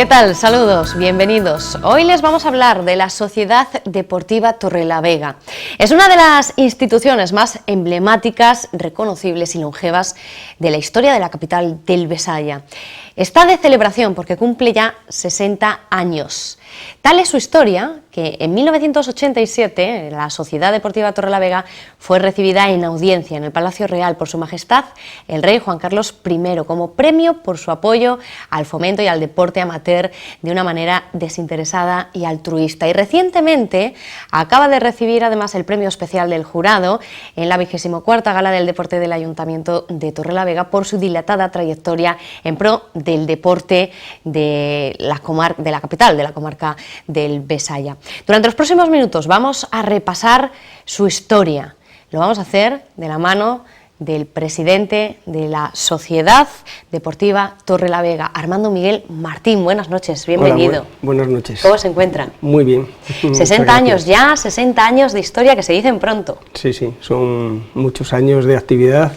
¿Qué tal? Saludos, bienvenidos. Hoy les vamos a hablar de la Sociedad Deportiva Torrelavega. Es una de las instituciones más emblemáticas, reconocibles y longevas de la historia de la capital del Besaya. Está de celebración porque cumple ya 60 años. Tal es su historia que en 1987 la Sociedad Deportiva Torrelavega fue recibida en audiencia en el Palacio Real por Su Majestad el Rey Juan Carlos I como premio por su apoyo al fomento y al deporte amateur de una manera desinteresada y altruista. Y recientemente acaba de recibir además el premio especial del jurado en la 24ª Gala del Deporte del Ayuntamiento de Torrelavega por su dilatada trayectoria en pro del deporte de la capital, de la comarca del Besaya. Durante los próximos minutos vamos a repasar su historia. Lo vamos a hacer de la mano del presidente de la Sociedad Deportiva Torrelavega, Armando Miguel Martín. Buenas noches, bienvenido. Hola, buenas noches. ¿Cómo se encuentra? Muy bien. 60 años ya, 60 años de historia que se dicen pronto. Sí, son muchos años de actividad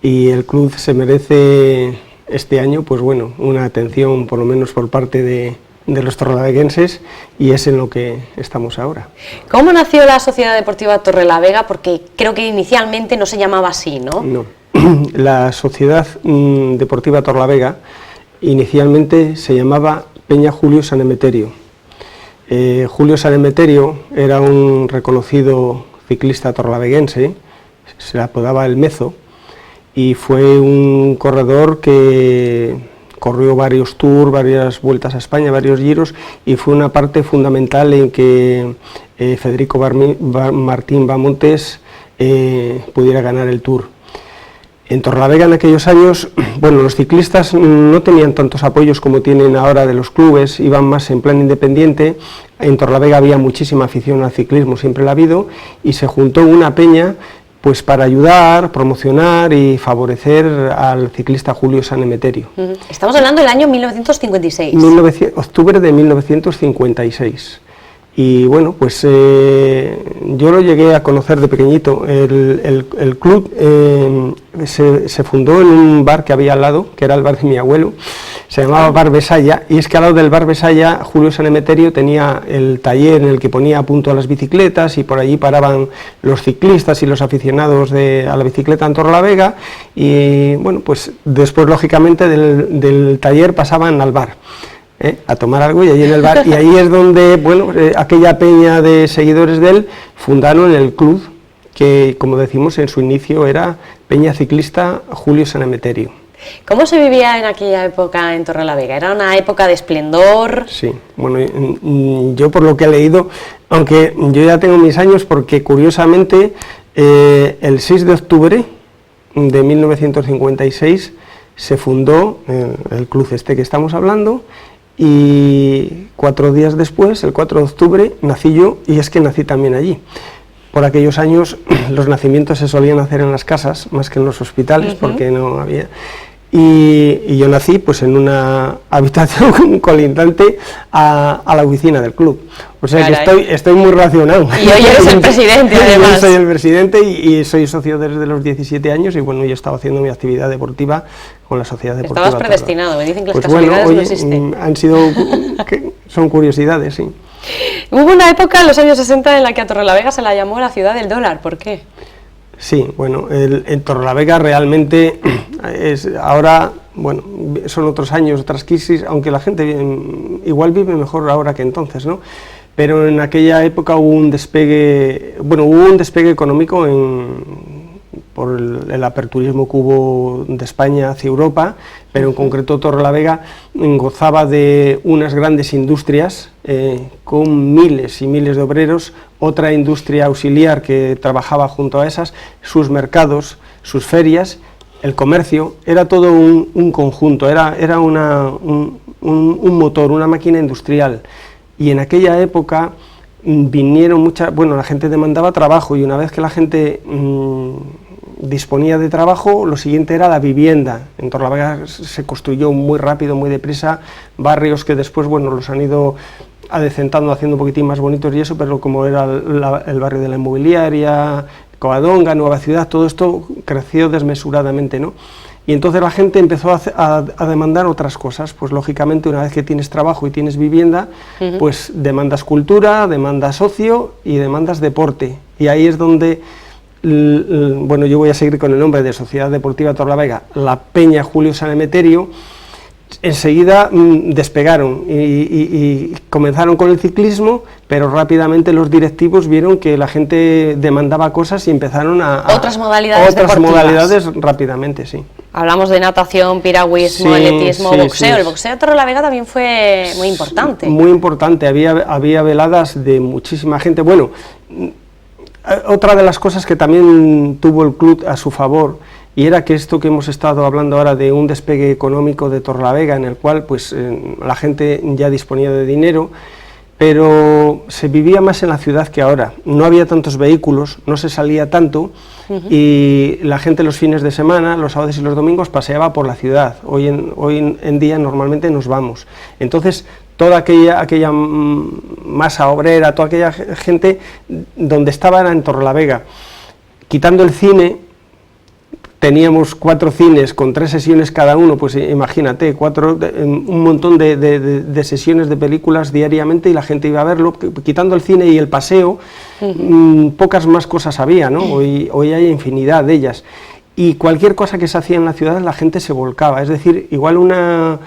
y el club se merece este año, pues bueno, una atención por lo menos por parte de los torrelaveguenses, y es en lo que estamos ahora. ¿Cómo nació la Sociedad Deportiva Torrelavega? Porque creo que inicialmente no se llamaba así, ¿no? No, la Sociedad Deportiva Torrelavega inicialmente se llamaba Peña Julio San Emeterio. Julio San Emeterio era un reconocido ciclista torrelaveguense, se le apodaba el Mezo, y fue un corredor que corrió varios tours, varias vueltas a España, varios giros, y fue una parte fundamental en que Federico Martín Bamontes pudiera ganar el Tour. En Torrelavega en aquellos años, bueno, los ciclistas no tenían tantos apoyos como tienen ahora de los clubes, iban más en plan independiente. En Torrelavega había muchísima afición al ciclismo, siempre la ha habido, y se juntó una peña pues para ayudar, promocionar y favorecer al ciclista Julio San Emeterio. Estamos hablando del año 1956. Octubre de 1956. Y bueno, pues yo lo llegué a conocer de pequeñito. El club se fundó en un bar que había al lado, que era el bar de mi abuelo, se llamaba Bar Besaya, y es que al lado del Bar Besaya Julio San Emeterio tenía el taller en el que ponía a punto a las bicicletas, y por allí paraban los ciclistas y los aficionados a la bicicleta en Torrelavega, y bueno, pues después lógicamente del taller pasaban al bar. A tomar algo, y allí en el bar, y ahí es donde, bueno, aquella peña de seguidores de él fundaron el club, que como decimos en su inicio era Peña Ciclista Julio San Emeterio. ¿Cómo se vivía en aquella época en Torrelavega? ¿Era una época de esplendor? Sí, bueno, yo por lo que he leído, aunque yo ya tengo mis años, porque curiosamente el 6 de octubre de 1956 se fundó el club este que estamos hablando, y 4 días después, el 4 de octubre, nací yo, y es que nací también allí. Por aquellos años los nacimientos se solían hacer en las casas, más que en los hospitales, porque no había. Y yo nací pues en una habitación colindante a la oficina del club. O sea, caray, que estoy muy relacionado. Y hoy eres el presidente, además. Yo soy el presidente y soy socio desde los 17 años, y bueno, yo estaba haciendo mi actividad deportiva con la Sociedad Deportiva. Estabas predestinado, me dicen que las pues casualidades bueno, no existen. Son curiosidades, sí. Hubo una época en los años 60 en la que a Torrelavega se la llamó la ciudad del dólar, ¿por qué? Sí, bueno, en Torrelavega realmente ahora, bueno, son otros años, otras crisis, aunque la gente igual vive mejor ahora que entonces, ¿no? Pero en aquella época hubo un despegue económico por el aperturismo que hubo de España hacia Europa, pero en concreto Torrelavega gozaba de unas grandes industrias con miles y miles de obreros, otra industria auxiliar que trabajaba junto a esas, sus mercados, sus ferias, el comercio, era todo un conjunto, era un motor, una máquina industrial. Y en aquella época vinieron la gente demandaba trabajo, y una vez que la gente disponía de trabajo, lo siguiente era la vivienda. En Torrelavega se construyó muy rápido, muy deprisa, barrios que después, bueno, los han ido adecentando, haciendo un poquitín más bonitos y eso, pero como era el barrio de la Inmobiliaria, Covadonga, Nueva Ciudad, todo esto creció desmesuradamente, ¿no? y entonces la gente empezó a demandar otras cosas. Pues lógicamente una vez que tienes trabajo y tienes vivienda, pues demandas cultura, demandas ocio y demandas deporte, y ahí es donde, bueno, yo voy a seguir con el nombre de Sociedad Deportiva Torrelavega, la Peña Julio San Emeterio, enseguida despegaron y comenzaron con el ciclismo, pero rápidamente los directivos vieron que la gente demandaba cosas y empezaron a otras modalidades rápidamente, sí. Hablamos de natación, piragüismo, atletismo, boxeo. El boxeo de Torrelavega también fue muy importante. Muy importante, había veladas de muchísima gente. Bueno, otra de las cosas que también tuvo el club a su favor, y era que esto que hemos estado hablando ahora de un despegue económico de Torrelavega, en el cual pues la gente ya disponía de dinero, pero se vivía más en la ciudad que ahora. No había tantos vehículos, no se salía tanto, y la gente los fines de semana, los sábados y los domingos, paseaba por la ciudad. Hoy en día normalmente nos vamos. Entonces, toda aquella masa obrera, toda aquella gente donde estaba era en Torrelavega. Quitando el cine, teníamos 4 cines con 3 sesiones cada uno, pues imagínate, un montón de sesiones de películas diariamente, y la gente iba a verlo. Quitando el cine y el paseo, pocas más cosas había, ¿no? Hoy hay infinidad de ellas. Y cualquier cosa que se hacía en la ciudad, la gente se volcaba. Es decir, igual una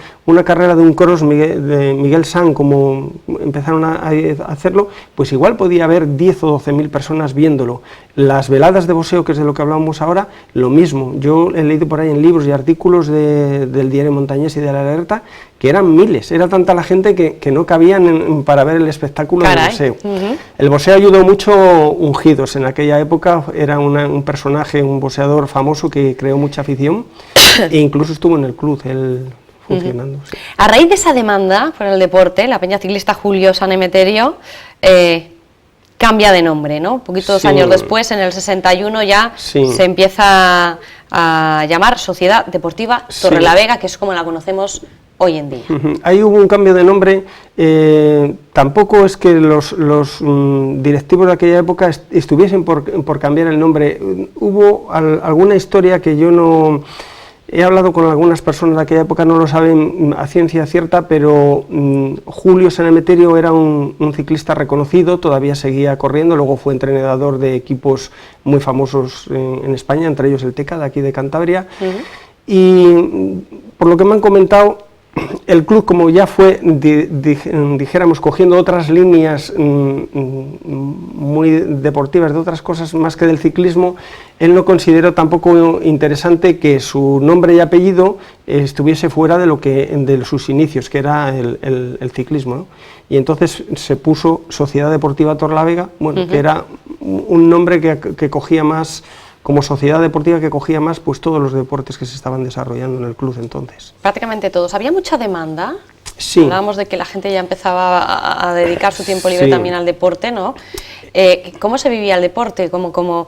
carrera de un cross de Miguel San, como empezaron a hacerlo, pues igual podía haber 10 o 12.000 personas viéndolo. Las veladas de boxeo, que es de lo que hablábamos ahora, lo mismo. Yo he leído por ahí en libros y artículos del Diario Montañés y de La Alerta, que eran miles. Era tanta la gente que no cabían para ver el espectáculo del boxeo. El boxeo ayudó mucho Ungidos. En aquella época era un personaje, un boxeador famoso que creó mucha afición, e incluso estuvo en el club él funcionando. Sí. A raíz de esa demanda por el deporte, la Peña Ciclista Julio San Emeterio cambia de nombre, ¿no? Poquitos años después, en el 61 ya se empieza a llamar Sociedad Deportiva Torrelavega, que es como la conocemos hoy en día. Ahí hubo un cambio de nombre. Tampoco es que los directivos de aquella época estuviesen por cambiar el nombre. Hubo alguna historia que yo no... He hablado con algunas personas de aquella época, no lo saben a ciencia cierta, pero Julio San Emeterio era un ciclista reconocido, todavía seguía corriendo, luego fue entrenador de equipos muy famosos en España, entre ellos el Teca, de aquí de Cantabria, y por lo que me han comentado, el club, como ya fue, dijéramos, cogiendo otras líneas muy deportivas, de otras cosas más que del ciclismo, él no consideró tampoco interesante que su nombre y apellido estuviese fuera de sus inicios, que era el ciclismo, ¿no? Y entonces se puso Sociedad Deportiva Torrelavega, bueno, que era un nombre que cogía más, como sociedad deportiva, que cogía más pues todos los deportes que se estaban desarrollando en el club entonces. Prácticamente todos. ¿Había mucha demanda? Sí. Hablábamos de que la gente ya empezaba a dedicar su tiempo libre también al deporte, ¿no? ¿Cómo se vivía el deporte? ¿Como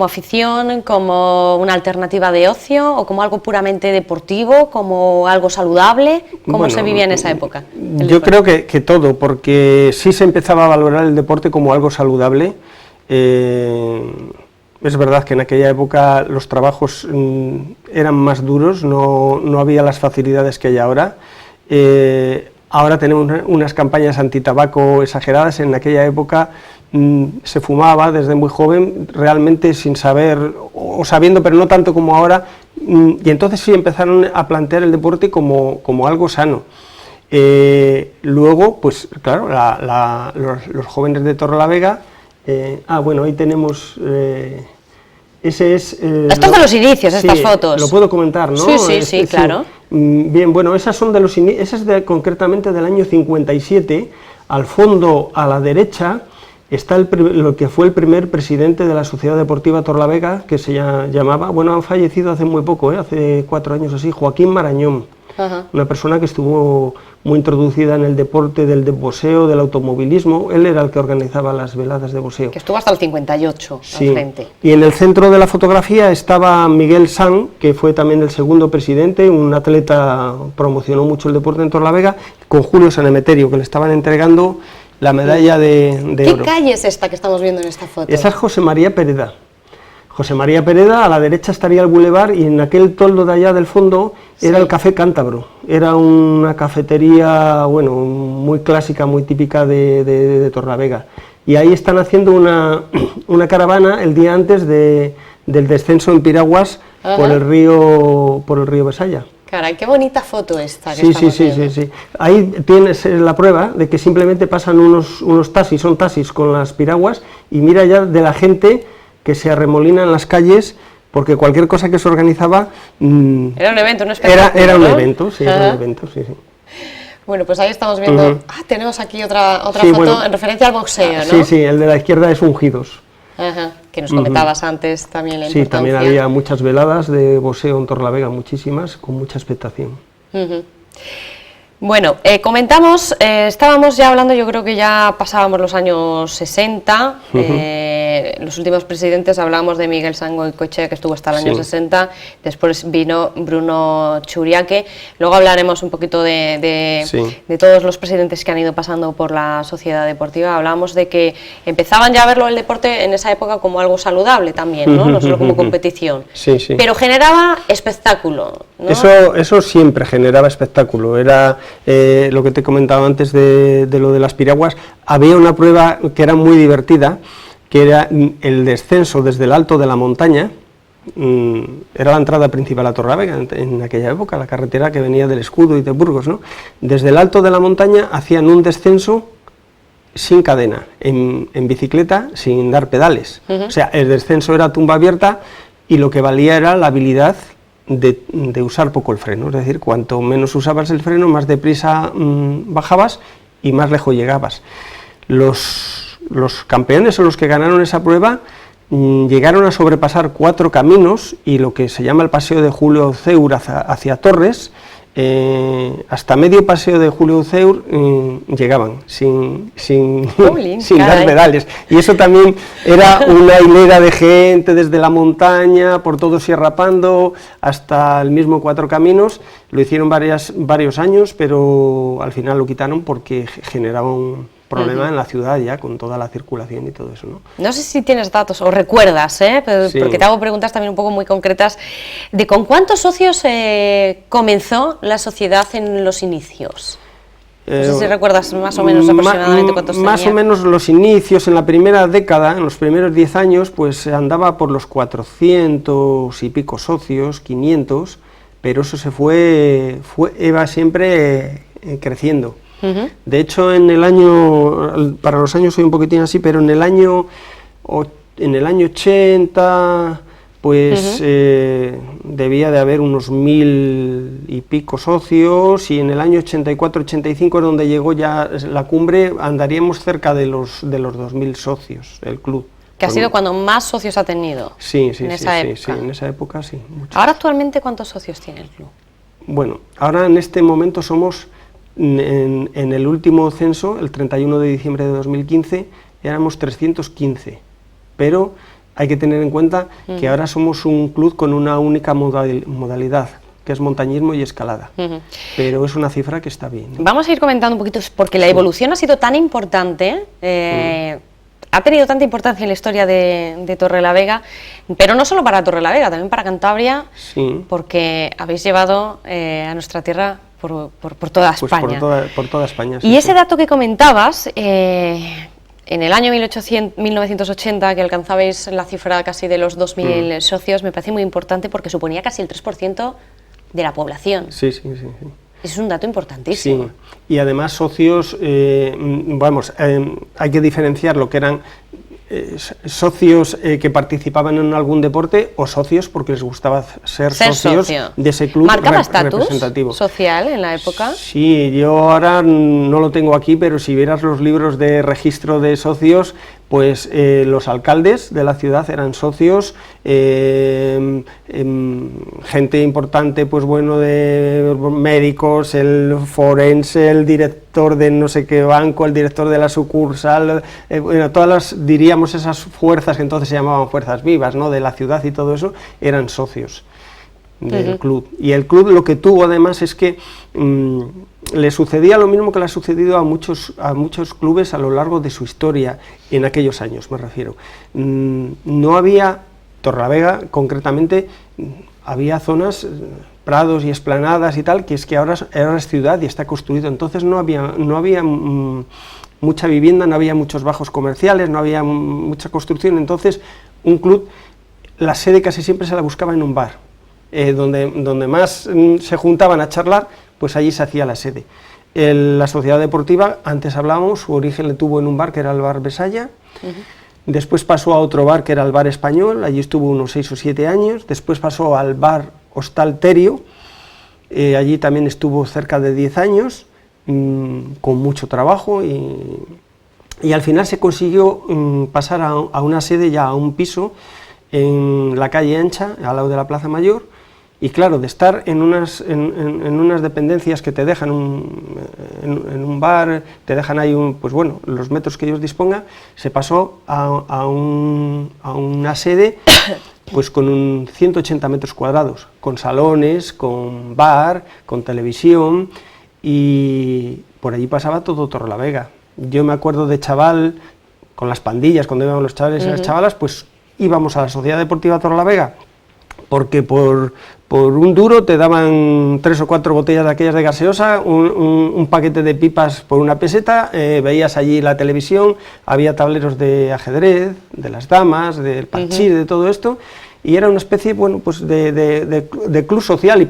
afición, como una alternativa de ocio, o como algo puramente deportivo, como algo saludable? ¿Cómo se vivía en esa época? Yo creo que todo, porque sí se empezaba a valorar el deporte como algo saludable. Es verdad que en aquella época los trabajos eran más duros, no había las facilidades que hay ahora. Ahora tenemos unas campañas antitabaco exageradas. En aquella época se fumaba desde muy joven, realmente sin saber, o sabiendo, pero no tanto como ahora, y entonces sí empezaron a plantear el deporte como algo sano. Luego, pues claro, los jóvenes de Torrelavega. Bueno, ahí tenemos, ese es... Estos de los inicios, estas fotos. Lo puedo comentar, ¿no? Sí, claro. Bien, bueno, esas son de los inicios, esas concretamente del año 57, al fondo, a la derecha, está lo que fue el primer presidente de la Sociedad Deportiva Torrelavega, que se llamaba, bueno, han fallecido hace muy poco, hace 4 años así, Joaquín Marañón. Una persona que estuvo muy introducida en el deporte del boxeo, del automovilismo. Él era el que organizaba las veladas de boxeo. Que estuvo hasta el 58 al frente. Y en el centro de la fotografía estaba Miguel San, que fue también el segundo presidente, un atleta, promocionó mucho el deporte en Torrelavega, con Julio San Emeterio, que le estaban entregando la medalla de oro. ¿Qué calle es esta que estamos viendo en esta foto? Esa es José María Pereda. José María Pereda, a la derecha estaría el bulevar y en aquel toldo de allá del fondo era el Café Cántabro. Era una cafetería, bueno, muy clásica, muy típica de Torrelavega. Y ahí están haciendo una caravana el día antes del descenso en piraguas por el río Besaya. Caray, qué bonita foto esta que sí. Ahí tienes la prueba de que simplemente pasan unos taxis, son taxis con las piraguas, y mira ya de la gente que se arremolina en las calles, porque cualquier cosa que se organizaba... era un evento, un espectáculo, Era un ¿no? evento, sí, era un evento, sí. Bueno, pues ahí estamos viendo... tenemos aquí otra foto, bueno, en referencia al boxeo, ¿no? Sí, el de la izquierda es Ungidos. Que nos comentabas antes también la importancia. Sí, también había muchas veladas de boxeo en Torrelavega, muchísimas, con mucha expectación. Bueno, comentamos, estábamos ya hablando, yo creo que ya pasábamos los años 60, los últimos presidentes hablábamos de Miguel Sango y Coche, que estuvo hasta el año 60, después vino Bruno Churiaque, luego hablaremos un poquito de todos los presidentes que han ido pasando por la sociedad deportiva. Hablábamos de que empezaban ya a verlo el deporte en esa época como algo saludable también, ¿no? No solo como competición, pero generaba espectáculo, ¿no? Eso siempre generaba espectáculo, era... lo que te comentaba antes de lo de las piraguas, había una prueba que era muy divertida, que era el descenso desde el alto de la montaña, era la entrada principal a Torrelavega en aquella época, la carretera que venía del Escudo y de Burgos, ¿no? Desde el alto de la montaña hacían un descenso sin cadena, en bicicleta, sin dar pedales, o sea, el descenso era tumba abierta y lo que valía era la habilidad de usar poco el freno, es decir, cuanto menos usabas el freno, más deprisa bajabas y más lejos llegabas. Los campeones o los que ganaron esa prueba llegaron a sobrepasar 4 caminos y lo que se llama el paseo de Julio Ceur hacia Torres, hasta medio paseo de Julio Ceur llegaban sin dar pedales, y eso también era una hilera de gente desde la montaña por todo Sierra Pando hasta el mismo 4 caminos. Lo hicieron varios años, pero al final lo quitaron porque generaba un problema en la ciudad ya con toda la circulación y todo eso, ¿no? No sé si tienes datos o recuerdas, porque te hago preguntas también un poco muy concretas, de con cuántos socios comenzó la sociedad en los inicios. No sé si recuerdas más o menos aproximadamente cuántos tenía. Más o menos los inicios, en la primera década, en los primeros 10 años, pues andaba por los 400 y pico socios, 500, pero eso iba siempre creciendo. De hecho, en el año, para los años soy un poquitín así, pero en el año 80, pues debía de haber unos 1000 y pico socios, y en el año 84-85, donde llegó ya la cumbre, andaríamos cerca de los 2000 socios, el club. Que ha sido cuando más socios ha tenido. Sí, en esa época sí. Muchos. Ahora actualmente, ¿cuántos socios tiene el club? Bueno, ahora en este momento somos... En el último censo, el 31 de diciembre de 2015, éramos 315, pero hay que tener en cuenta que ahora somos un club con una única modalidad, que es montañismo y escalada, pero es una cifra que está bien, ¿eh? Vamos a ir comentando un poquito, porque la evolución ha sido tan importante, ha tenido tanta importancia en la historia de Torrelavega, pero no solo para Torrelavega, también para Cantabria, porque habéis llevado a nuestra tierra por toda España. Por toda España. Y ese dato que comentabas, en el año 1980, que alcanzabais la cifra casi de los 2000 socios, me parece muy importante porque suponía casi el 3% de la población. Sí. Es un dato importantísimo. Sí, y además socios, hay que diferenciar lo que eran socios que participaban en algún deporte o socios porque les gustaba ser socios de ese club representativo. ¿Social en la época? Sí, yo ahora no lo tengo aquí, pero si vieras los libros de registro de socios, pues los alcaldes de la ciudad eran socios, gente importante, pues bueno, de médicos, el forense, el director de no sé qué banco, el director de la sucursal, todas las, diríamos, esas fuerzas que entonces se llamaban fuerzas vivas, ¿no?, de la ciudad y todo eso, eran socios del club. Y el club lo que tuvo además es que le sucedía lo mismo que le ha sucedido a muchos clubes a lo largo de su historia, en aquellos años me refiero. No había Torrelavega, concretamente, había zonas, prados y esplanadas y tal, que es que ahora es ciudad y está construido, entonces no había mucha vivienda, no había muchos bajos comerciales, no había mucha construcción, entonces un club, la sede casi siempre se la buscaba en un bar, donde más se juntaban a charlar, pues allí se hacía la sede. La sociedad deportiva, antes hablábamos, su origen le tuvo en un bar que era el Bar Besaya. Después pasó a otro bar que era el Bar Español, allí estuvo unos 6 o 7 años, después pasó al Bar Hostal Terio, allí también estuvo cerca de 10 años, con mucho trabajo, y al final se consiguió pasar a una sede, ya a un piso, en la calle Ancha, al lado de la Plaza Mayor, y claro, de estar en unas dependencias que te dejan en un bar, te dejan ahí pues bueno, los metros que ellos dispongan, se pasó a una sede pues con 180 metros cuadrados, con salones, con bar, con televisión, y por allí pasaba todo Torrelavega. Yo me acuerdo de chaval, con las pandillas, cuando íbamos los chavales y las chavalas, pues íbamos a la Sociedad Deportiva Torrelavega, porque por un duro te daban 3 o 4 botellas de aquellas de gaseosa, un paquete de pipas por una peseta, veías allí la televisión, había tableros de ajedrez, de las damas, del parchís, de todo esto, y era una especie, bueno, pues de club social, y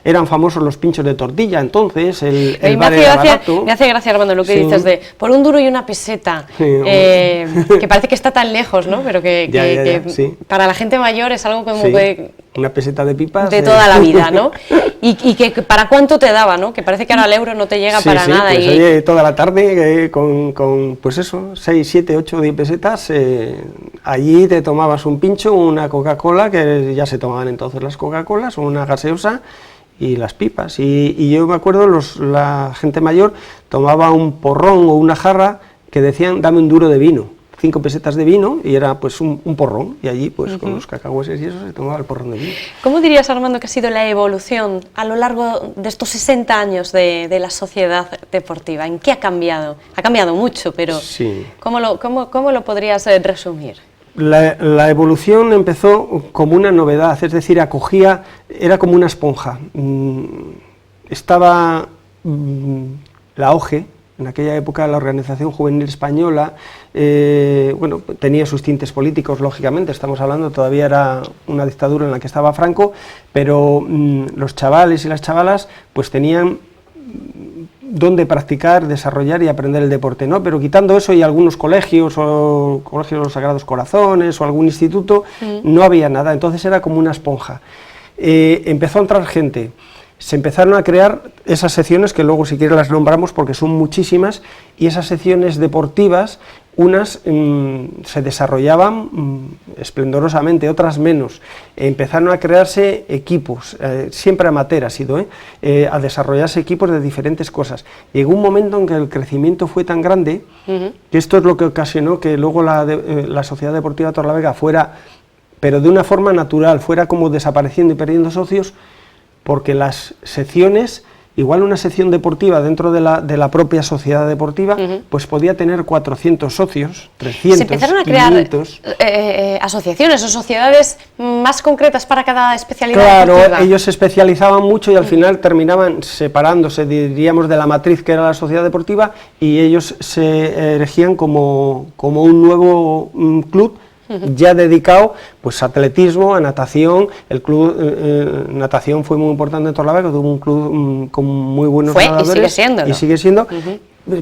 eran famosos los pinchos de tortilla, entonces el bar era barato. Me hace gracia, Armando, lo que dices de por un duro y una peseta, que parece que está tan lejos, ¿no? Pero que sí. Para la gente mayor es algo como que... Una peseta de pipas. De toda la vida, ¿no? Y que para cuánto te daba, ¿no? Que parece que ahora el euro no te llega para nada. Pues oye, toda la tarde con pues eso, 6, 7, 8, 10 pesetas, allí te tomabas un pincho, una Coca-Cola, que ya se tomaban entonces las Coca-Colas, una gaseosa y las pipas. Y yo me acuerdo, la gente mayor tomaba un porrón o una jarra que decían, dame un duro de vino. 5 pesetas de vino, y era pues un porrón, y allí pues con los cacahueses y eso se tomaba el porrón de vino. ¿Cómo dirías, Armando, que ha sido la evolución a lo largo de estos 60 años de la sociedad deportiva? ¿En qué ha cambiado? Ha cambiado mucho, pero sí. ¿cómo lo podrías resumir? La evolución empezó como una novedad, es decir, era como una esponja. Estaba la OGE, en aquella época la Organización Juvenil Española, bueno, tenía sus tintes políticos, lógicamente, estamos hablando, todavía era una dictadura en la que estaba Franco, pero los chavales y las chavalas pues tenían donde practicar, desarrollar y aprender el deporte, ¿no? Pero quitando eso y algunos colegios, o colegios de los Sagrados Corazones, o algún instituto, no había nada, entonces era como una esponja. Empezó a entrar gente. Se empezaron a crear esas secciones, que luego si quieres las nombramos porque son muchísimas, y esas secciones deportivas, unas se desarrollaban esplendorosamente, otras menos. Empezaron a crearse equipos, siempre amateur ha sido, a desarrollarse equipos de diferentes cosas. Llegó un momento en que el crecimiento fue tan grande, que esto es lo que ocasionó que luego la Sociedad Deportiva Torrelavega fuera, pero de una forma natural, fuera como desapareciendo y perdiendo socios, porque las secciones, igual una sección deportiva dentro de la propia sociedad deportiva, pues podía tener 400 socios, 300, se empezaron a 500. Crear asociaciones o sociedades más concretas para cada especialidad deportiva. Claro, ellos se especializaban mucho y al final terminaban separándose, diríamos, de la matriz que era la sociedad deportiva, y ellos se erigían como un nuevo club, ya dedicado pues a atletismo, a natación. El club natación fue muy importante en Torrelavega, tuvo un club con muy buenos nadadores, y sigue siendo,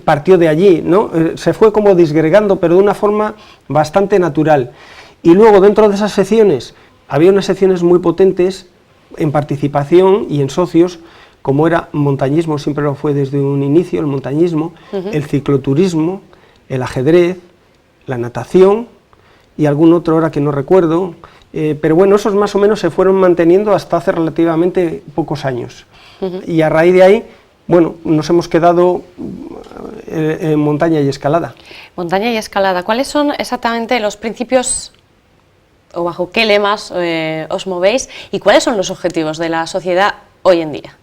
partió de allí, ¿no? Se fue como disgregando, pero de una forma bastante natural. Y luego dentro de esas secciones había unas secciones muy potentes en participación y en socios, como era montañismo, siempre lo fue desde un inicio, el montañismo, el cicloturismo, el ajedrez, la natación y algún otro ahora que no recuerdo, pero bueno, esos más o menos se fueron manteniendo hasta hace relativamente pocos años. Y a raíz de ahí, bueno, nos hemos quedado en montaña y escalada. Montaña y escalada, ¿cuáles son exactamente los principios o bajo qué lemas os movéis y cuáles son los objetivos de la sociedad hoy en día?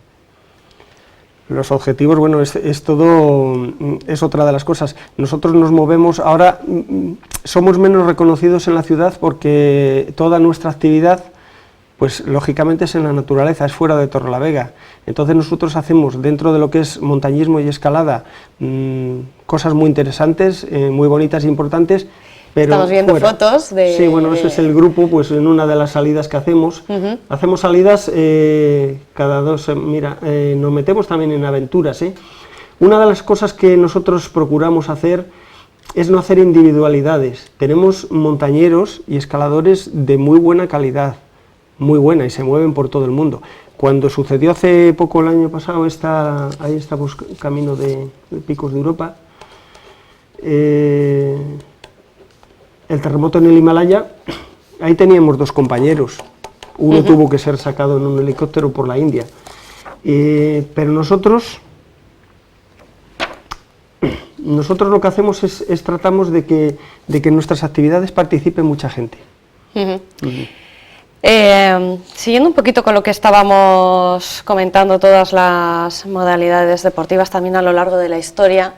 Los objetivos, bueno, es todo, es otra de las cosas. Nosotros nos movemos, ahora somos menos reconocidos en la ciudad porque toda nuestra actividad, pues lógicamente es en la naturaleza, es fuera de Torrelavega. Entonces nosotros hacemos dentro de lo que es montañismo y escalada cosas muy interesantes, muy bonitas e importantes. Pero estamos viendo fotos de... Sí, bueno, ese es el grupo, pues en una de las salidas que hacemos. Hacemos salidas cada dos, nos metemos también en aventuras. Una de las cosas que nosotros procuramos hacer es no hacer individualidades. Tenemos montañeros y escaladores de muy buena calidad, muy buena, y se mueven por todo el mundo. Cuando sucedió hace poco, el año pasado, ahí estamos camino de Picos de Europa, el terremoto en el Himalaya, ahí teníamos 2 compañeros, uno tuvo que ser sacado en un helicóptero por la India, pero nosotros lo que hacemos es tratamos de que en nuestras actividades participe mucha gente. Siguiendo un poquito con lo que estábamos comentando, todas las modalidades deportivas también a lo largo de la historia,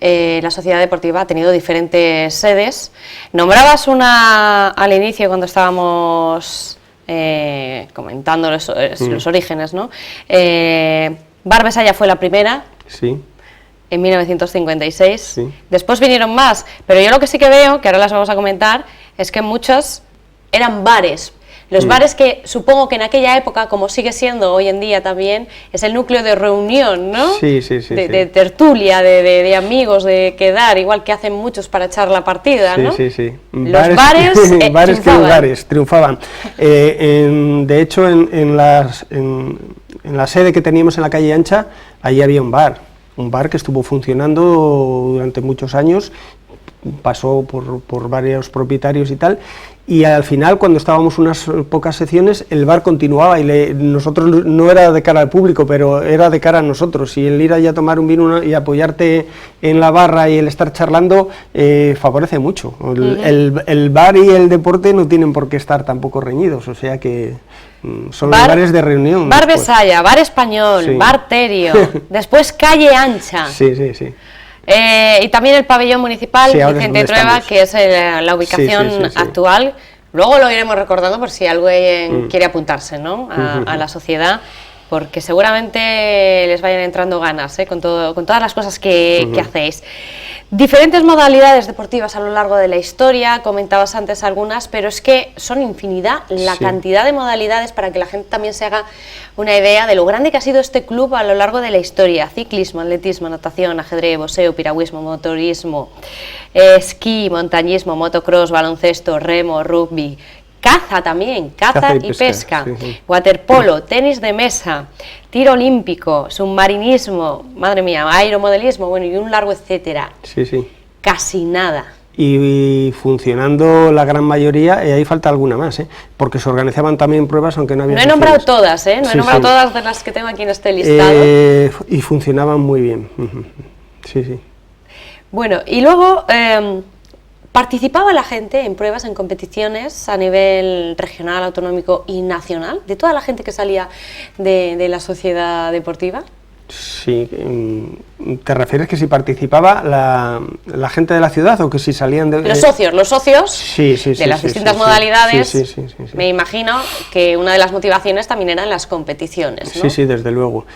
la Sociedad Deportiva ha tenido diferentes sedes. Nombrabas una al inicio cuando estábamos comentando los orígenes, ¿no? Bar Besaya fue la primera, sí, en 1956, sí. Después vinieron más, pero yo lo que sí que veo, que ahora las vamos a comentar, es que muchos eran bares. Los bares que supongo que en aquella época, como sigue siendo hoy en día también, es el núcleo de reunión, ¿no? Sí. De tertulia, de amigos, de quedar, igual que hacen muchos para echar la partida, ¿no? Sí. Los bares que lugares triunfaban. De hecho, en la sede que teníamos en la calle Ancha, allí había un bar que estuvo funcionando durante muchos años, pasó por varios propietarios y tal, y al final, cuando estábamos unas pocas secciones, el bar continuaba y nosotros no era de cara al público, pero era de cara a nosotros, y el ir allá a tomar un vino y apoyarte en la barra y el estar charlando favorece mucho. El bar y el deporte no tienen por qué estar tampoco reñidos, o sea que son lugares de reunión. Bar Besaya, Bar Español, sí. Bar Terio, después Calle Ancha. Sí. Y también el pabellón municipal, sí, Vicente Trueba, que es la ubicación actual. Luego lo iremos recordando por si alguien quiere apuntarse, ¿no? a la sociedad, porque seguramente les vayan entrando ganas, con todas las cosas que hacéis. Diferentes modalidades deportivas a lo largo de la historia, comentabas antes algunas, pero es que son infinidad la cantidad de modalidades para que la gente también se haga una idea de lo grande que ha sido este club a lo largo de la historia: ciclismo, atletismo, natación, ajedrez, boxeo, piragüismo, motorismo, esquí, montañismo, motocross, baloncesto, remo, rugby, caza también, caza y pesca, waterpolo, tenis de mesa, tiro olímpico, submarinismo, madre mía, aeromodelismo, bueno, y un largo etcétera. Sí. Casi nada. Y funcionando la gran mayoría, y ahí falta alguna más, porque se organizaban también pruebas, aunque no había. No he nombrado todas, no he nombrado todas de las que tengo aquí en este listado. Y funcionaban muy bien. Sí. Bueno, y luego ¿participaba la gente en pruebas, en competiciones a nivel regional, autonómico y nacional? ¿De toda la gente que salía de la sociedad deportiva? Sí. ¿Te refieres que si participaba la gente de la ciudad o que si salían de...? Los socios de las distintas modalidades. Sí. Me imagino que una de las motivaciones también eran las competiciones, ¿no? Sí, desde luego.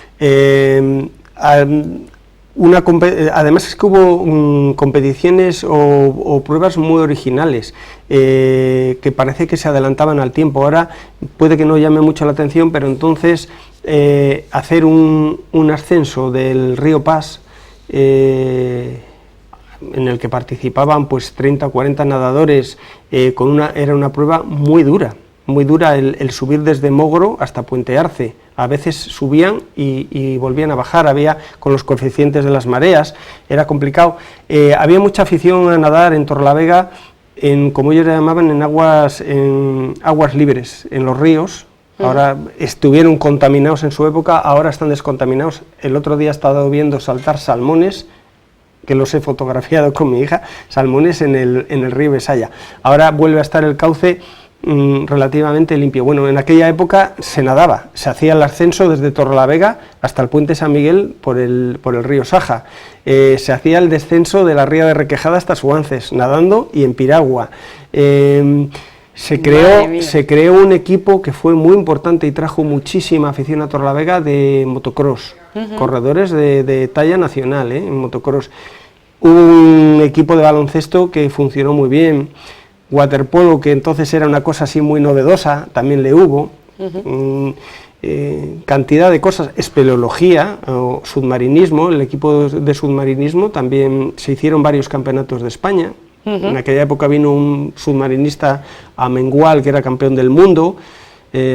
Además es que hubo competiciones o pruebas muy originales que parece que se adelantaban al tiempo. Ahora puede que no llame mucho la atención, pero entonces hacer un ascenso del río Pas en el que participaban pues 30 o 40 nadadores, era una prueba muy dura el subir desde Mogro hasta Puente Arce. A veces subían y volvían a bajar, con los coeficientes de las mareas, era complicado. Había mucha afición a nadar en Torrelavega, como ellos le llamaban, en aguas libres, en los ríos. Ahora estuvieron contaminados en su época, ahora están descontaminados. El otro día he estado viendo saltar salmones, que los he fotografiado con mi hija, salmones en el río Besaya. Ahora vuelve a estar el cauce relativamente limpio. Bueno, en aquella época se nadaba, se hacía el ascenso desde Torrelavega hasta el puente San Miguel por el río Saja, se hacía el descenso de la ría de Requejada hasta Suances, nadando y en piragua. Se creó un equipo que fue muy importante y trajo muchísima afición a Torrelavega de motocross, corredores de talla nacional, en motocross. Un equipo de baloncesto que funcionó muy bien, waterpolo, que entonces era una cosa así muy novedosa, también le hubo, cantidad de cosas, espeleología o submarinismo, el equipo de submarinismo, también se hicieron varios campeonatos de España. En aquella época vino un submarinista a Mengual, que era campeón del mundo,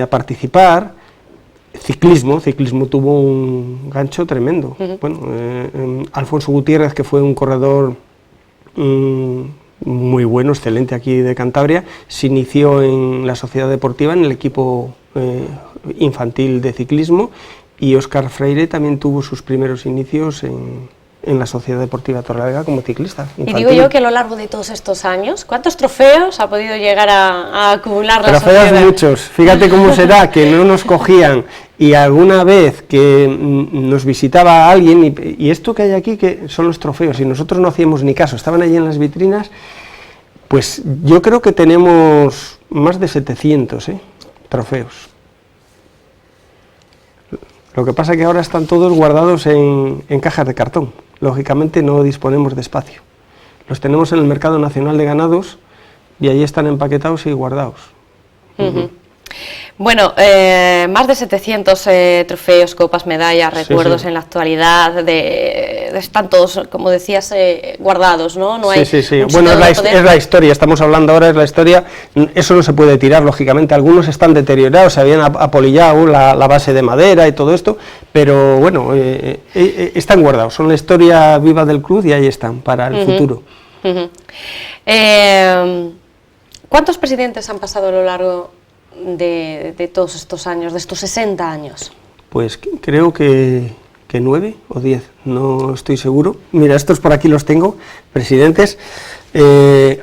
a participar. Ciclismo tuvo un gancho tremendo. Bueno, Alfonso Gutiérrez, que fue un corredor muy bueno, excelente aquí de Cantabria, se inició en la Sociedad Deportiva, en el equipo infantil de ciclismo, y Óscar Freire también tuvo sus primeros inicios en la Sociedad Deportiva Torrelavega como ciclista infantil. Y digo yo que a lo largo de todos estos años, ¿cuántos trofeos ha podido llegar a acumular la sociedad? Trofeos Muchos. Fíjate cómo será que no nos cogían, y alguna vez que nos visitaba alguien, y esto que hay aquí, que son los trofeos, y nosotros no hacíamos ni caso, estaban allí en las vitrinas, pues yo creo que tenemos más de 700 trofeos. Lo que pasa es que ahora están todos guardados en cajas de cartón. Lógicamente no disponemos de espacio. Los tenemos en el Mercado Nacional de Ganados y ahí están empaquetados y guardados. Bueno, más de 700 trofeos, copas, medallas, recuerdos en la actualidad, están todos, como decías, guardados, ¿no? No hay Bueno, es la historia, estamos hablando ahora, es la historia, eso no se puede tirar, lógicamente, algunos están deteriorados, se habían apolillado la base de madera y todo esto, pero bueno, están guardados, son la historia viva del club y ahí están, para el futuro. ¿Cuántos presidentes han pasado a lo largo de todos estos años, de estos 60 años? Pues creo que 9 o 10, no estoy seguro. Mira, estos por aquí los tengo, presidentes.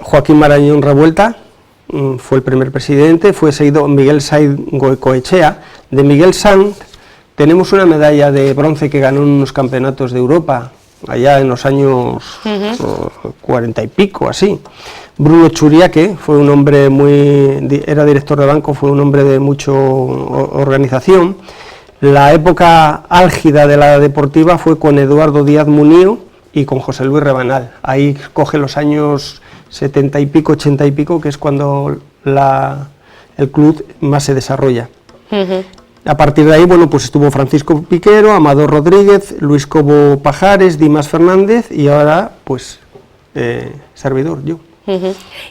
Joaquín Marañón Revuelta fue el primer presidente, fue seguido Miguel Saiz Goicoechea. De Miguel Sanz tenemos una medalla de bronce que ganó en unos campeonatos de Europa, allá en los años 40 y pico, así. Bruno Churiaque fue un hombre era director de banco, fue un hombre de mucha organización. La época álgida de la deportiva fue con Eduardo Díaz Munío y con José Luis Rebanal. Ahí coge los años 70 y pico, 80 y pico, que es cuando el club más se desarrolla. A partir de ahí, bueno, pues estuvo Francisco Piquero, Amador Rodríguez, Luis Cobo Pajares, Dimas Fernández y ahora, pues, servidor, yo.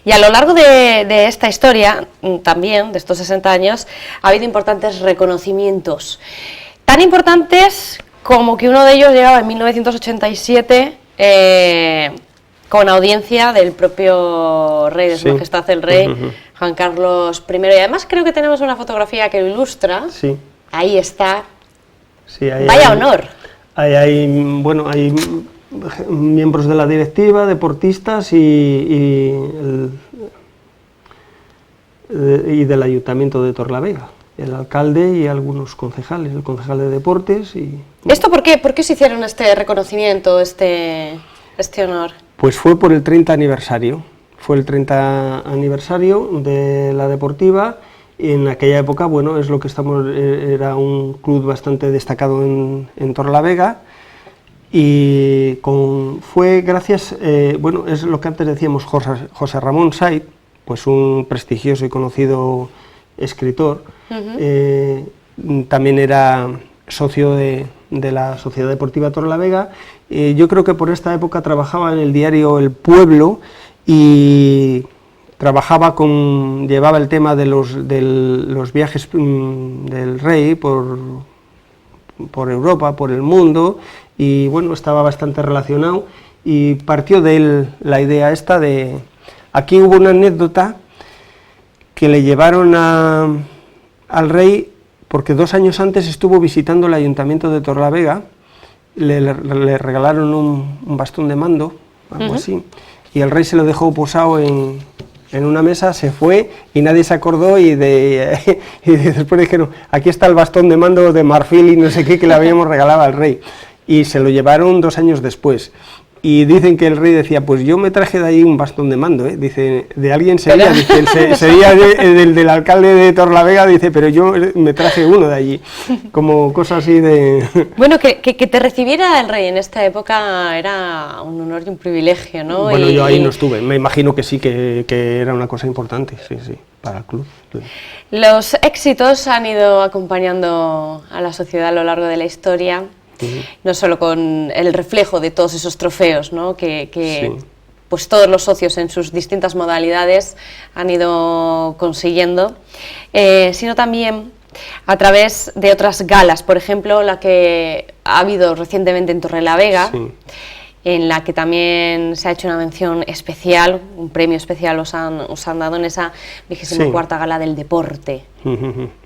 Y a lo largo de esta historia, también, de estos 60 años, ha habido importantes reconocimientos, tan importantes como que uno de ellos llegaba en 1987 con audiencia del propio rey, de su majestad el rey, Juan Carlos I, y además creo que tenemos una fotografía que lo ilustra, ahí está, vaya honor. Hay miembros de la directiva, deportistas y del Ayuntamiento de Torrelavega, el alcalde y algunos concejales, el concejal de deportes. ¿Esto por qué? ¿Por qué se hicieron este reconocimiento, este honor? Pues fue por el 30 aniversario, fue el 30 aniversario de la deportiva. Y en aquella época, bueno, es lo que era un club bastante destacado en Torrelavega. Y fue gracias, bueno, es lo que antes decíamos, José Ramón Saiz, pues un prestigioso y conocido escritor, también era socio de la Sociedad Deportiva Torrelavega. Yo creo que por esta época trabajaba en el diario El Pueblo y llevaba el tema de los viajes del rey por Europa, por el mundo, y bueno, estaba bastante relacionado y partió de él la idea esta de... Aquí hubo una anécdota que le llevaron al rey porque 2 años antes estuvo visitando el Ayuntamiento de Torrelavega, le regalaron un bastón de mando, algo así, y el rey se lo dejó posado en en una mesa, se fue y nadie se acordó y después dijeron, aquí está el bastón de mando de marfil y no sé qué que le habíamos regalado al rey. Y se lo llevaron 2 años después. Y dicen que el rey decía, pues yo me traje de ahí un bastón de mando, dice, de alguien sería, dice, sería del alcalde de Torrelavega, dice, pero yo me traje uno de allí, como cosa así de... Bueno, que te recibiera el rey en esta época era un honor y un privilegio, ¿no? Bueno, yo ahí no estuve, me imagino que sí, que era una cosa importante, sí, para el club. Sí. Los éxitos han ido acompañando a la sociedad a lo largo de la historia. No solo con el reflejo de todos esos trofeos, ¿no? que pues todos los socios en sus distintas modalidades han ido consiguiendo, sino también a través de otras galas, por ejemplo la que ha habido recientemente en Torrelavega, en la que también se ha hecho una mención especial, un premio especial os han dado en esa 24ª Gala del Deporte.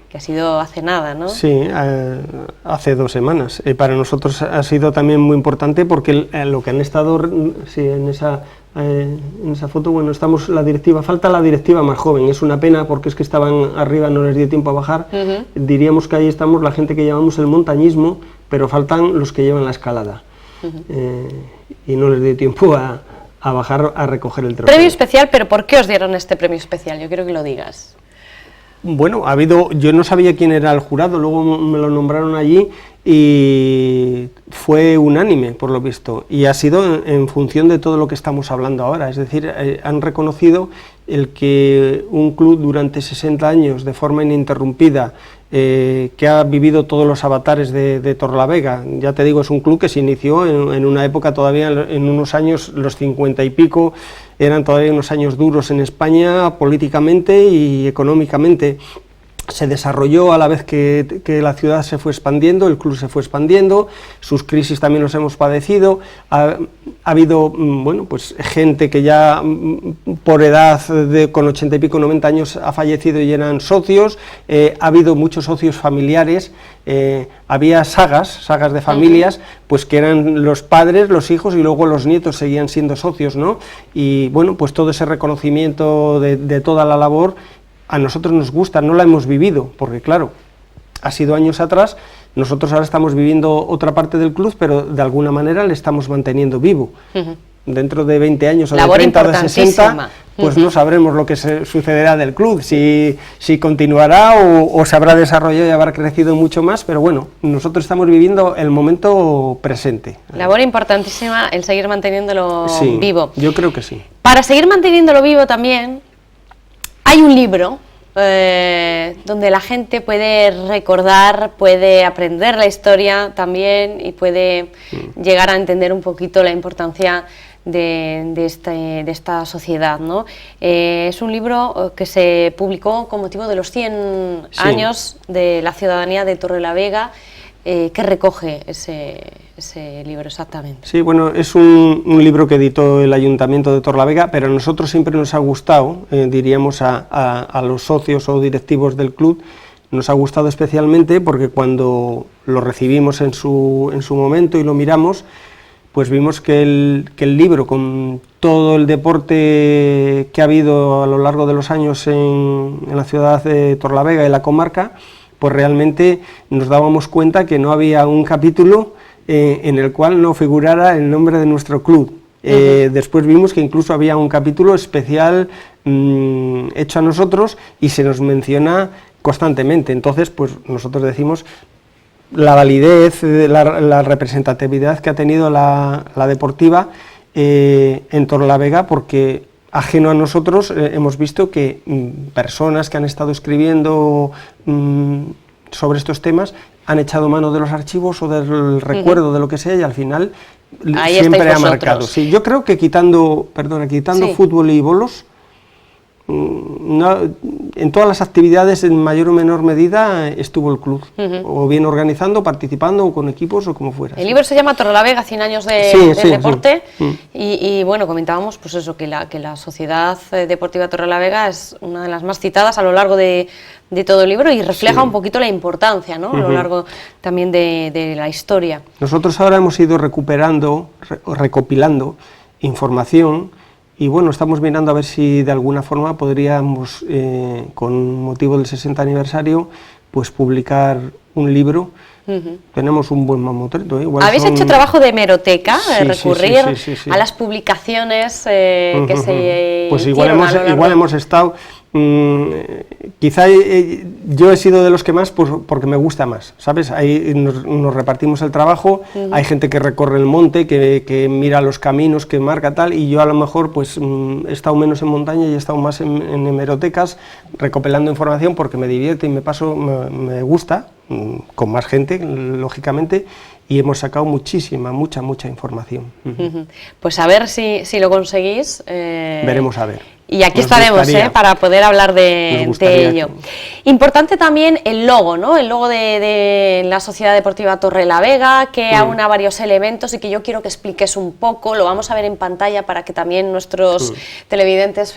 Que ha sido hace nada, ¿no? Sí, hace 2 semanas. Para nosotros ha sido también muy importante porque lo que han estado, en esa foto, bueno, estamos la directiva, falta la directiva más joven, es una pena porque es que estaban arriba, no les dio tiempo a bajar, diríamos que ahí estamos la gente que llevamos el montañismo, pero faltan los que llevan la escalada, y no les dio tiempo a bajar a recoger el trofeo. Premio especial, pero ¿por qué os dieron este premio especial? Yo quiero que lo digas. Bueno, yo no sabía quién era el jurado, luego me lo nombraron allí y fue unánime, por lo visto, y ha sido en función de todo lo que estamos hablando ahora, es decir, han reconocido el que un club durante 60 años de forma ininterrumpida, que ha vivido todos los avatares de Torrelavega, ya te digo, es un club que se inició en una época todavía, en unos años, los 50 y pico, eran todavía unos años duros en España, políticamente y económicamente. Se desarrolló a la vez que la ciudad se fue expandiendo, el club se fue expandiendo, sus crisis también los hemos padecido, ha habido, bueno, pues gente que ya por edad con 80 y pico, 90 años ha fallecido y eran socios, ha habido muchos socios familiares, había sagas de familias, pues que eran los padres, los hijos y luego los nietos seguían siendo socios, ¿no? Y bueno, pues todo ese reconocimiento de toda la labor a nosotros nos gusta, no la hemos vivido, porque claro, ha sido años atrás, nosotros ahora estamos viviendo otra parte del club, pero de alguna manera le estamos manteniendo vivo. Dentro de 20 años o de 30 o de 60, pues no sabremos lo que sucederá del club, si continuará o se habrá desarrollado y habrá crecido mucho más, pero bueno, nosotros estamos viviendo el momento presente. Labor importantísima el seguir manteniéndolo vivo. Yo creo que sí. Para seguir manteniéndolo vivo también hay un libro donde la gente puede recordar, puede aprender la historia también y puede llegar a entender un poquito la importancia de esta sociedad, ¿no? Es un libro que se publicó con motivo de los 100 años de la ciudadanía de Torrelavega. ¿Qué recoge ese libro exactamente? Sí, bueno, es un libro que editó el Ayuntamiento de Torrelavega, pero a nosotros siempre nos ha gustado, diríamos a los socios o directivos del club, nos ha gustado especialmente porque cuando lo recibimos en su momento y lo miramos, pues vimos que el libro, con todo el deporte que ha habido a lo largo de los años en la ciudad de Torrelavega y la comarca, pues realmente nos dábamos cuenta que no había un capítulo en el cual no figurara el nombre de nuestro club. Después vimos que incluso había un capítulo especial hecho a nosotros y se nos menciona constantemente. Entonces, pues nosotros decimos la validez, la representatividad que ha tenido la deportiva en Torrelavega, porque ajeno a nosotros hemos visto que personas que han estado escribiendo sobre estos temas han echado mano de los archivos o del recuerdo de lo que sea y al final ahí siempre ha marcado. Sí, yo creo que quitando fútbol y bolos, en todas las actividades en mayor o menor medida estuvo el club, o bien organizando, participando, o con equipos o como fuera. El libro se llama Torrelavega, 100 años de deporte, y bueno, comentábamos pues eso, que la Sociedad Deportiva Torrelavega es una de las más citadas a lo largo de todo el libro y refleja un poquito la importancia, ¿no? A lo largo también de la historia. Nosotros ahora hemos ido recopilando información y bueno, estamos mirando a ver si de alguna forma podríamos, con motivo del 60 aniversario, pues publicar un libro. Tenemos un buen mamotreto. ¿Habéis hecho trabajo de hemeroteca? Sí, recurrir a las publicaciones que se pues igual hemos estado... quizá yo he sido de los que más, pues porque me gusta más, ¿sabes? Ahí nos repartimos el trabajo, hay gente que recorre el monte, que mira los caminos, que marca tal, y yo a lo mejor pues he estado menos en montaña y he estado más en hemerotecas, recopilando información porque me divierte y me gusta, con más gente, lógicamente, y hemos sacado mucha información. Pues a ver si lo conseguís. Veremos a ver. Y aquí estaremos para poder hablar de ello. Importante también el logo, ¿no? El logo de la Sociedad Deportiva Torrelavega, que aúna varios elementos y que yo quiero que expliques un poco. Lo vamos a ver en pantalla para que también nuestros televidentes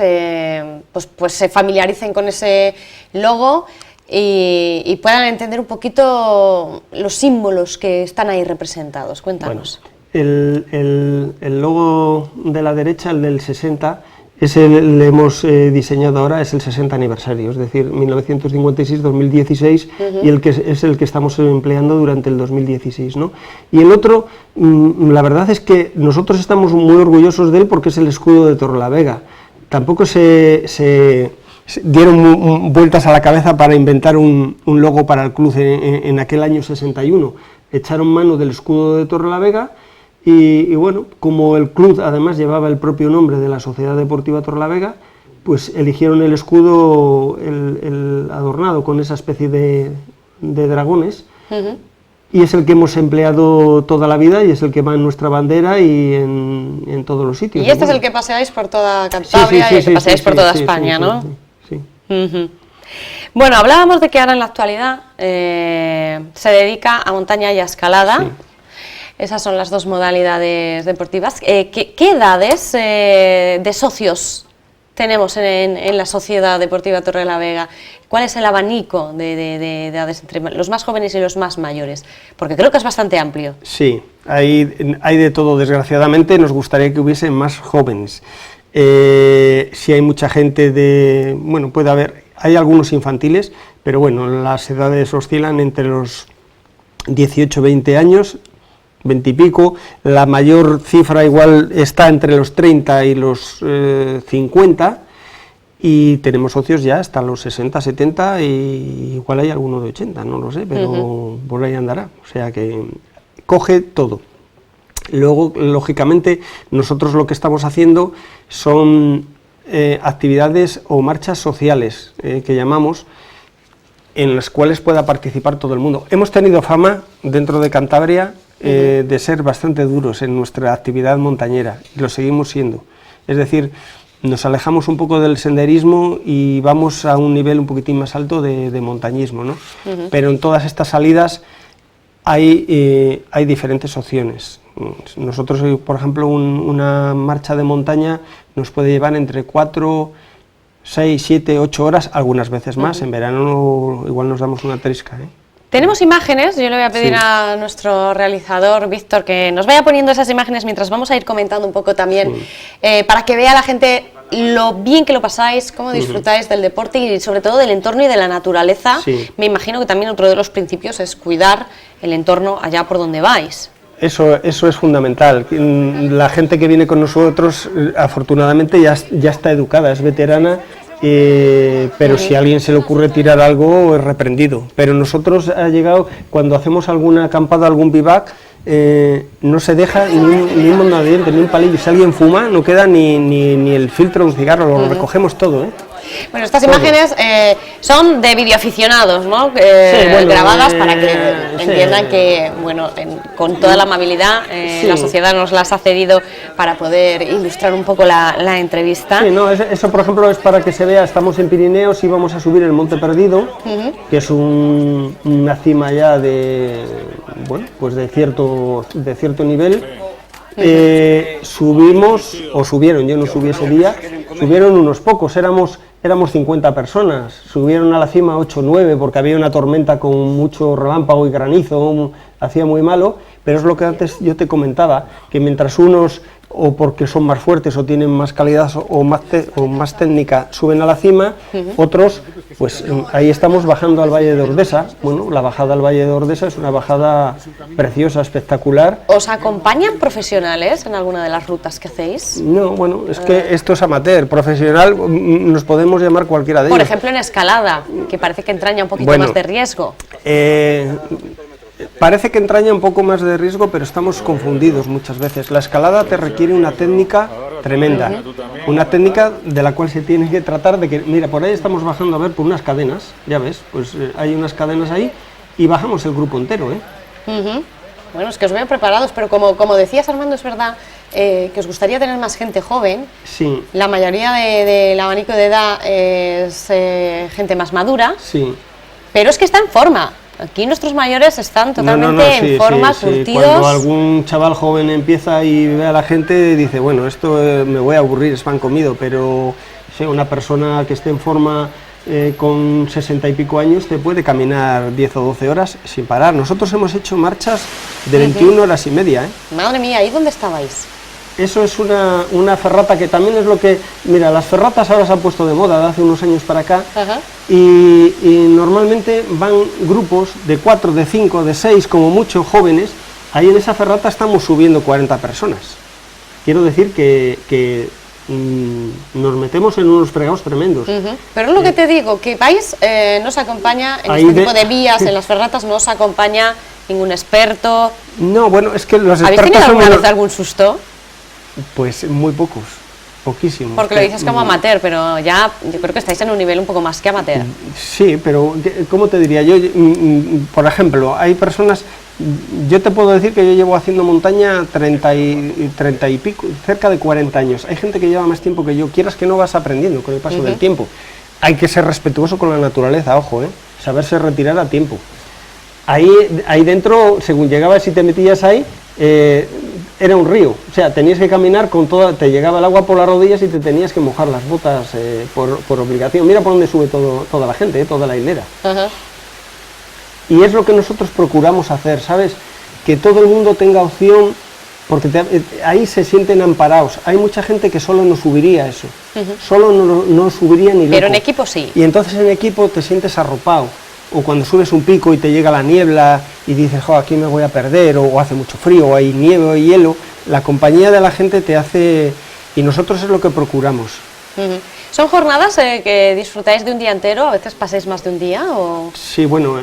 pues se familiaricen con ese logo y puedan entender un poquito los símbolos que están ahí representados. Cuéntanos. Bueno, el logo de la derecha, el del 60, ese le hemos diseñado ahora, es el 60 aniversario, es decir, 1956-2016, y es el que estamos empleando durante el 2016, ¿no? Y el otro, la verdad es que nosotros estamos muy orgullosos de él porque es el escudo de Torrelavega. Tampoco se dieron vueltas a la cabeza para inventar un logo para el club en aquel año 61. Echaron mano del escudo de Torrelavega. Y bueno, como el club además llevaba el propio nombre de la Sociedad Deportiva Torrelavega, pues eligieron el escudo el adornado con esa especie de dragones, y es el que hemos empleado toda la vida y es el que va en nuestra bandera y en todos los sitios. Y este es el que paseáis por toda Cantabria y el que paseáis por toda España, ¿no? Sí. Bueno, hablábamos de que ahora en la actualidad se dedica a montaña y a escalada. Sí. Esas son las dos modalidades deportivas. ¿Qué edades de socios tenemos en la Sociedad Deportiva Torrelavega? ¿Cuál es el abanico de edades entre los más jóvenes y los más mayores? Porque creo que es bastante amplio. Sí, hay de todo, desgraciadamente. Nos gustaría que hubiese más jóvenes. Si hay mucha gente bueno, puede haber, hay algunos infantiles, pero bueno, las edades oscilan entre los 18 y 20 años, 20 y pico, la mayor cifra igual está entre los 30 y los 50, y tenemos socios ya hasta los 60, 70, y igual hay alguno de 80, no lo sé, pero por ahí andará, o sea que coge todo. Luego, lógicamente, nosotros lo que estamos haciendo son actividades o marchas sociales, que llamamos, en las cuales pueda participar todo el mundo. Hemos tenido fama dentro de Cantabria de ser bastante duros en nuestra actividad montañera, y lo seguimos siendo. Es decir, nos alejamos un poco del senderismo y vamos a un nivel un poquitín más alto de montañismo, ¿no? Pero en todas estas salidas hay diferentes opciones. Nosotros, por ejemplo, una marcha de montaña nos puede llevar entre 4, 6, 7, 8 horas, algunas veces más. En verano igual nos damos una trisca, ¿eh? Tenemos imágenes, yo le voy a pedir a nuestro realizador, Víctor, que nos vaya poniendo esas imágenes mientras vamos a ir comentando un poco también, para que vea la gente lo bien que lo pasáis, cómo disfrutáis del deporte y sobre todo del entorno y de la naturaleza. Me imagino que también otro de los principios es cuidar el entorno allá por donde vais. Eso es fundamental. La gente que viene con nosotros, afortunadamente, ya está educada, es veterana. Pero si a alguien se le ocurre tirar algo, es reprendido. Pero nosotros ha llegado, cuando hacemos alguna acampada, algún vivac, no se deja ni un mondadiente, ni un palillo. Si alguien fuma, no queda ni el filtro de un cigarro, lo recogemos todo, ¿eh? Bueno, estas imágenes son de videoaficionados, ¿no? Grabadas para que entiendan que, bueno, con toda la amabilidad, la sociedad nos las ha cedido para poder ilustrar un poco la entrevista. Sí, no, eso por ejemplo es para que se vea, estamos en Pirineos y vamos a subir el Monte Perdido, que es una cima ya bueno, pues de cierto nivel. Subieron, yo no subí ese día, subieron unos pocos, éramos 50 personas, subieron a la cima 8 o 9 porque había una tormenta con mucho relámpago y granizo, hacía muy malo, pero es lo que antes yo te comentaba, que mientras unos o porque son más fuertes o tienen más calidad o más técnica, suben a la cima. Otros, pues ahí estamos bajando al Valle de Ordesa. Bueno, la bajada al Valle de Ordesa es una bajada preciosa, espectacular. ¿Os acompañan profesionales en alguna de las rutas que hacéis? No, bueno, es que esto es amateur, profesional, nos podemos llamar cualquiera de ellos. Por ejemplo, en escalada, que parece que entraña un poquito más de riesgo. Parece que entraña un poco más de riesgo, pero estamos confundidos muchas veces. La escalada te requiere una técnica tremenda, una técnica de la cual se tiene que tratar de que, mira, por ahí estamos bajando a ver por unas cadenas, ya ves, pues hay unas cadenas ahí y bajamos el grupo entero, Bueno, es que os veo preparados, pero como decías, Armando, es verdad que os gustaría tener más gente joven. Sí. La mayoría del abanico de edad es gente más madura, sí. Pero es que está en forma. Aquí nuestros mayores están totalmente en forma, curtidos. Cuando algún chaval joven empieza y ve a la gente, dice, bueno, esto me voy a aburrir, es pan comido, pero una persona que esté en forma con 60 y pico años te puede caminar 10 o 12 horas sin parar. Nosotros hemos hecho marchas de 21 horas y media. Madre mía, ¿y dónde estabais? Eso es una ferrata que también es lo que... Mira, las ferratas ahora se han puesto de moda de hace unos años para acá. Y normalmente van grupos de 4, de 5, de 6, como mucho, jóvenes. Ahí en esa ferrata estamos subiendo 40 personas. Quiero decir que nos metemos en unos fregados tremendos. Pero es lo que te digo, que vais, no os acompaña, en este tipo de vías, en las ferratas no os acompaña ningún experto. No, bueno, es que los expertos... ¿Habéis tenido alguna vez algún susto? Pues muy pocos, poquísimos. Porque lo dices como amateur, pero ya yo creo que estáis en un nivel un poco más que amateur. Sí, pero ¿cómo te diría? Yo, por ejemplo, hay personas... Yo te puedo decir que yo llevo haciendo montaña 30 y pico, cerca de 40 años. Hay gente que lleva más tiempo que yo. Quieras que no, vas aprendiendo con el paso del tiempo. Hay que ser respetuoso con la naturaleza, ojo, saberse retirar a tiempo. Ahí dentro, según llegabas y te metías ahí, era un río, o sea, tenías que caminar con te llegaba el agua por las rodillas y te tenías que mojar las botas por obligación. Mira por dónde sube toda la gente, toda la hilera. Y es lo que nosotros procuramos hacer, ¿sabes? Que todo el mundo tenga opción, porque ahí se sienten amparados. Hay mucha gente que solo no subiría eso, solo no subiría ni loco. Pero en equipo sí. Y entonces en equipo te sientes arropado. O cuando subes un pico y te llega la niebla y dices, jo, aquí me voy a perder, o hace mucho frío, o hay nieve o hielo, la compañía de la gente te hace... Y nosotros es lo que procuramos. ¿Son jornadas que disfrutáis de un día entero? ¿A veces pasáis más de un día? ¿O? Sí, bueno,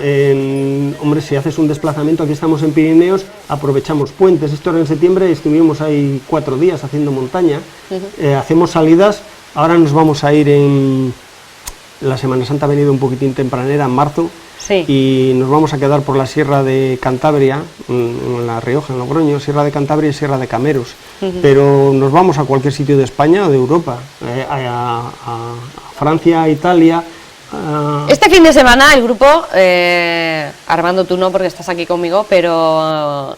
hombre, si haces un desplazamiento, aquí estamos en Pirineos, aprovechamos puentes. Esto era en septiembre, estuvimos ahí 4 días haciendo montaña, hacemos salidas, ahora nos vamos a ir en... La Semana Santa ha venido un poquitín tempranera, en marzo, y nos vamos a quedar por la Sierra de Cantabria, en La Rioja, en Logroño, Sierra de Cantabria y Sierra de Cameros. Pero nos vamos a cualquier sitio de España o de Europa, a Francia, a Italia. Este fin de semana el grupo, Armando tú no porque estás aquí conmigo, pero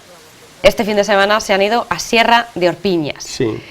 este fin de semana se han ido a Sierra de Orpiñas. Sí.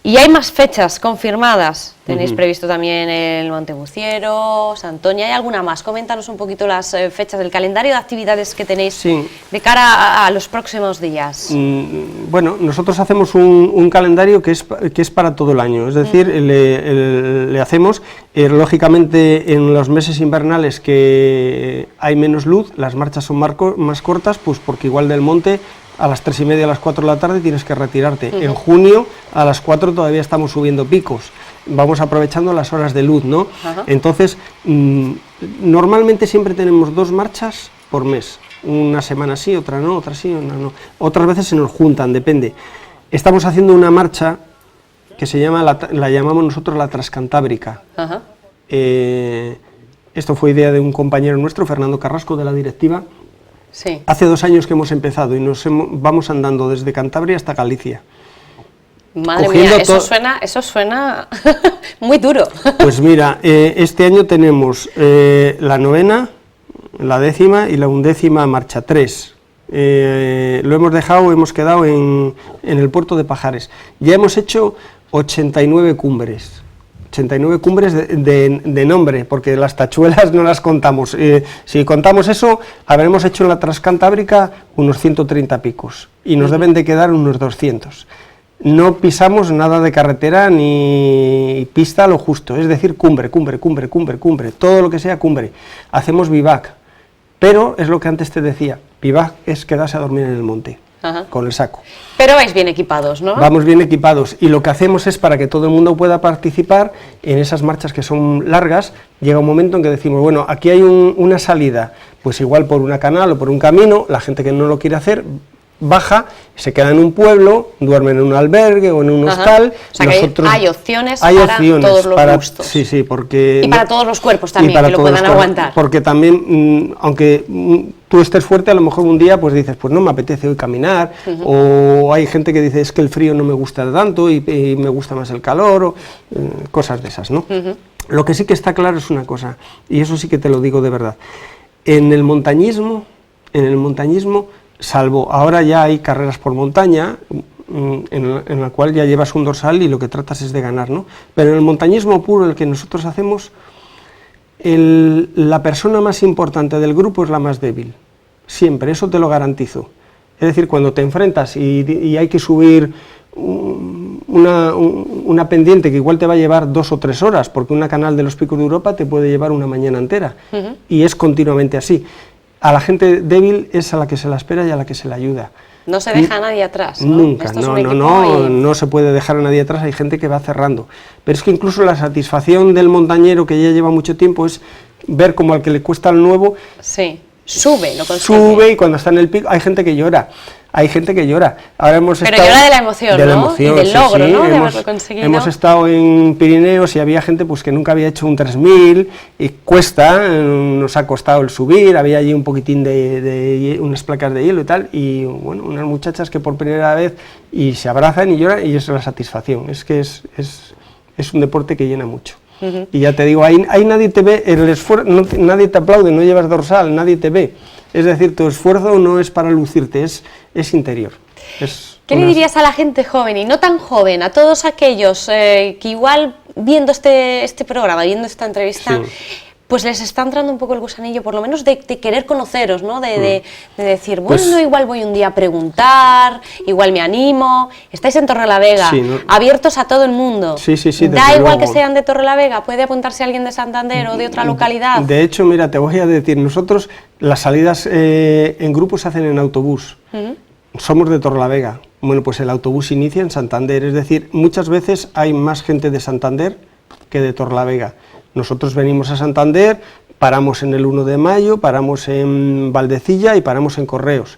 Y hay más fechas confirmadas. Tenéis previsto también el Montebuciero, Santoña, ¿hay alguna más? Coméntanos un poquito las fechas del calendario de actividades que tenéis de cara a los próximos días. Bueno, nosotros hacemos un calendario que es para todo el año, es decir, le hacemos, lógicamente en los meses invernales que hay menos luz, las marchas son más cortas, pues porque igual del monte a las 3:30, a las 4 de la tarde tienes que retirarte. En junio a las 4 todavía estamos subiendo picos, vamos aprovechando las horas de luz, ¿no? Entonces, normalmente siempre tenemos 2 marchas por mes, una semana sí, otra no, otra sí, una no. Otras veces se nos juntan, depende. Estamos haciendo una marcha que se llama, la llamamos nosotros la Transcantábrica. Esto fue idea de un compañero nuestro, Fernando Carrasco, de la directiva. Sí. Hace 2 años que hemos empezado y vamos andando desde Cantabria hasta Galicia. Madre mía, eso suena muy duro. Pues mira, este año tenemos la 9ª, la 10ª y la 11ª marcha 3. Lo hemos quedado en el puerto de Pajares. Ya hemos hecho 89 cumbres. 89 cumbres de nombre, porque las tachuelas no las contamos. Si contamos eso, habremos hecho en la Transcantábrica unos 130 picos, y nos deben de quedar unos 200. no pisamos nada de carretera ni pista a lo justo, es decir, cumbre, todo lo que sea cumbre. Hacemos vivac, pero es lo que antes te decía, vivac es quedarse a dormir en el monte, con el saco. Pero vais bien equipados, ¿no? Vamos bien equipados, y lo que hacemos es, para que todo el mundo pueda participar en esas marchas que son largas, llega un momento en que decimos, bueno, aquí hay una salida, pues igual por una canal o por un camino, la gente que no lo quiere hacer baja, se queda en un pueblo, duerme en un albergue o en un hostal. O sea, nosotros, que hay opciones para todos los gustos. Sí, porque... Y para todos los cuerpos también, que lo puedan aguantar. Porque también, aunque tú estés fuerte, a lo mejor un día pues dices, pues no me apetece hoy caminar, o hay gente que dice, es que el frío no me gusta tanto y me gusta más el calor, o cosas de esas, ¿no? Lo que sí que está claro es una cosa, y eso sí que te lo digo de verdad, en el montañismo, salvo ahora ya hay carreras por montaña, en la cual ya llevas un dorsal y lo que tratas es de ganar, ¿no? Pero en el montañismo puro, el que nosotros hacemos, la persona más importante del grupo es la más débil, siempre, eso te lo garantizo. Es decir, cuando te enfrentas y hay que subir una pendiente que igual te va a llevar 2 o 3 horas, porque una canal de los Picos de Europa te puede llevar una mañana entera, y es continuamente así. A la gente débil es a la que se la espera y a la que se la ayuda. No se deja a nadie atrás, ¿no? Nunca, no se puede dejar a nadie atrás, hay gente que va cerrando. Pero es que incluso la satisfacción del montañero, que ya lleva mucho tiempo, es ver como al que le cuesta el nuevo... Sí, sube, lo consigue. Sube, y cuando está en el pico, hay gente que llora. Ahora hemos Pero estado, llora de la emoción, ¿no? Y del logro, ¿no? De haberlo conseguido. Hemos estado en Pirineos y había gente pues que nunca había hecho un 3000 y cuesta, nos ha costado el subir, había allí un poquitín de unas placas de hielo y tal, y bueno, unas muchachas que por primera vez y se abrazan y lloran, y eso es la satisfacción, es que es un deporte que llena mucho. Y ya te digo, ahí nadie te ve, el esfuerzo, nadie te aplaude, no llevas dorsal, nadie te ve. Es decir, tu esfuerzo no es para lucirte, es interior. ¿Qué le dirías a la gente joven y no tan joven, a todos aquellos que igual viendo este programa, viendo esta entrevista, pues les está entrando un poco el gusanillo, por lo menos de querer conoceros, ¿no? De decir, bueno, pues, igual voy un día a preguntar, igual me animo. Estáis en Torrelavega, abiertos a todo el mundo. Sí, da igual que sean de Torrelavega, puede apuntarse alguien de Santander o de otra localidad. De hecho, mira, te voy a decir, nosotros las salidas en grupo se hacen en autobús. Somos de Torrelavega. Bueno, pues el autobús inicia en Santander, es decir, muchas veces hay más gente de Santander que de Torrelavega. Nosotros venimos a Santander, paramos en el 1 de mayo, paramos en Valdecilla y paramos en Correos.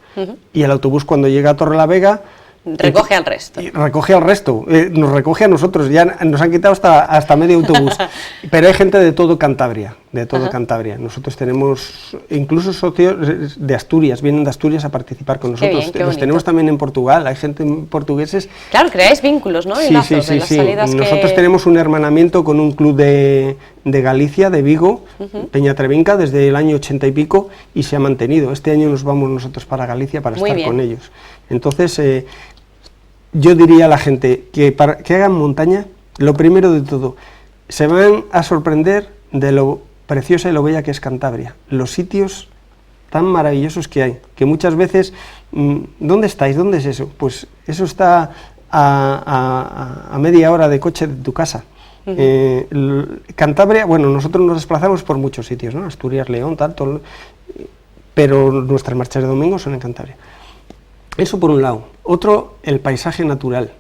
Y el autobús, cuando llega a Torrelavega... recoge al resto. Recoge al resto, nos recoge a nosotros, ya nos han quitado hasta medio autobús. Pero hay gente de todo Cantabria, Cantabria. Nosotros tenemos incluso socios de Asturias, vienen de Asturias a participar con nosotros. Los tenemos también en Portugal, hay gente portugueses. Claro, creáis vínculos, ¿no? Y lazos de las salidas. Nosotros tenemos un hermanamiento con un club de Galicia, de Vigo, Peñatrevinca, desde el año 80 y pico, y se ha mantenido. Este año nos vamos nosotros para Galicia para estar con ellos. Entonces, yo diría a la gente que para que hagan montaña, lo primero de todo, se van a sorprender de lo preciosa y lo bella que es Cantabria, los sitios tan maravillosos que hay, que muchas veces, ¿dónde estáis? ¿Dónde es eso? Pues eso está a media hora de coche de tu casa. Cantabria, bueno, nosotros nos desplazamos por muchos sitios, ¿no? Asturias, León, tanto, pero nuestras marchas de domingo son en Cantabria. Eso por un lado. Otro, el paisaje natural.